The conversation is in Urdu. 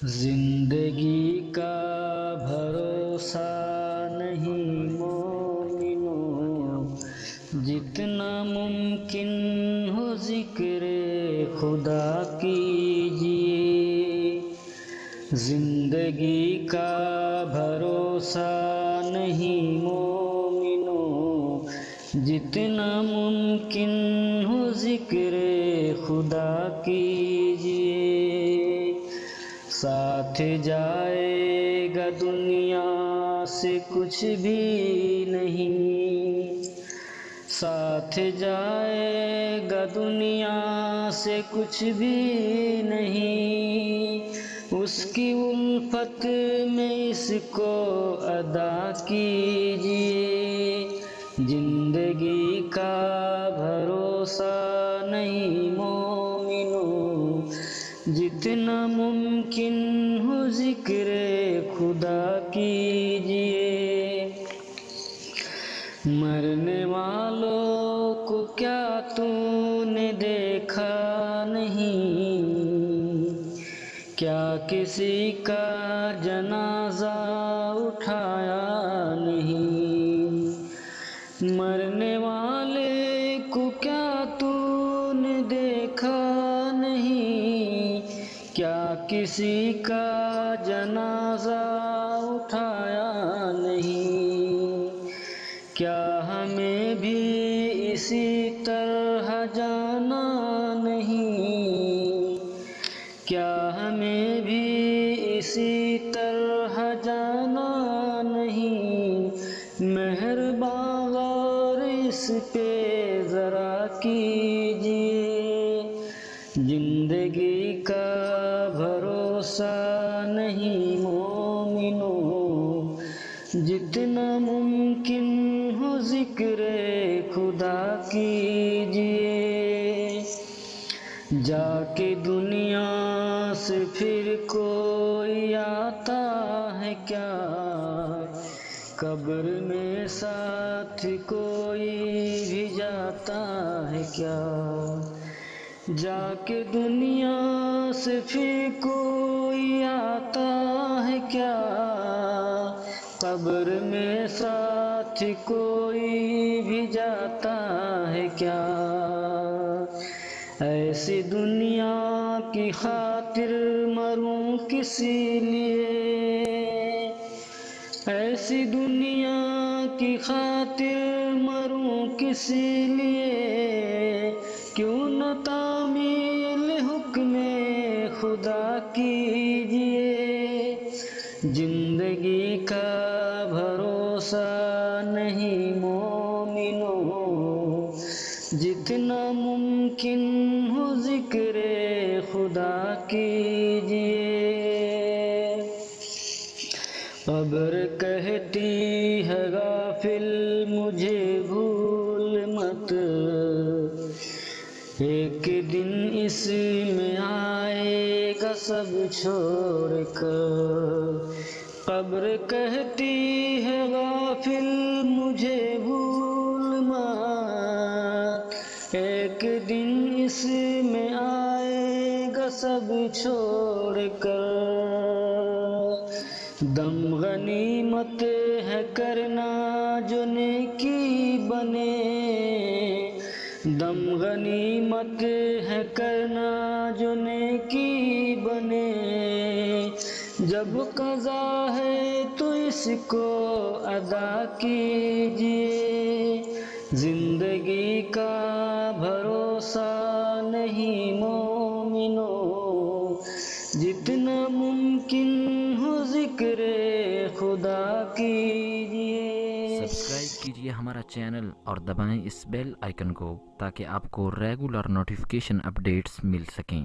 زندگی کا بھروسہ نہیں مومنو، جتنا ممکن ہو ذکر خدا کیجئے۔ زندگی کا بھروسہ نہیں مومنو، جتنا ممکن ہو ذکر خدا کیجئے۔ ساتھ جائے گا دنیا سے کچھ بھی نہیں، ساتھ جائے گا دنیا سے کچھ بھی نہیں، اس کی الفت میں اس کو ادا کیجئے۔ زندگی کا بھروسہ نہیں مومنو، جتنا ممکن ہو ذکر خدا کیجئے۔ مرنے والوں کو کیا تو نے دیکھا نہیں، کیا کسی کا جنازہ اٹھایا نہیں۔ مرنے والے کو کیا تو نے دیکھا نہیں، کیا کسی کا جنازہ اٹھایا نہیں۔ کیا ہمیں بھی اسی طرح جانا نہیں، کیا ہمیں بھی اسی طرح جانا نہیں۔ مہرباں غور اس پہ ذرا کیجئے۔ زندگی کا بھروسہ نہیں مومنو، جتنا ممکن ہو ذکر خدا کیجئے۔ جا کے دنیا سے پھر کوئی آتا ہے کیا، قبر میں ساتھ کوئی بھی جاتا ہے کیا۔ جا کے دنیا سے پھر کوئی آتا ہے کیا، قبر میں ساتھ کوئی بھی جاتا ہے کیا۔ ایسی دنیا کی خاطر مروں کسی لیے، ایسی دنیا کی خاطر مروں کسی لیے، کیوں نہ تعمیل حکم خدا کیجئے۔ زندگی کا بھروسہ نہیں مومنو، جتنا ممکن ہو ذکر خدا کیجئے۔ قبر کہتی ہے غافل مجھے بھول مت، ایک دن اس میں آئے گا سب چھوڑ کر۔ قبر کہتی ہے غافل مجھے بھول مت، ایک دن اس میں آئے گا سب چھوڑ کر۔ دم غنیمت ہے کرنا جو نیکی بنے، دم غنیمت ہے کرنا جو نیکی بنے۔ جب قضا ہے تو اس کو ادا کیجئے۔ زندگی کا بھروسہ نہیں مومنو، جتنا ممکن ہو ذکر خدا کیجئے۔ سبسکرائب کیجئے ہمارا چینل اور دبائیں اس بیل آئیکن کو تاکہ آپ کو ریگولر نوٹیفیکیشن اپڈیٹس مل سکیں۔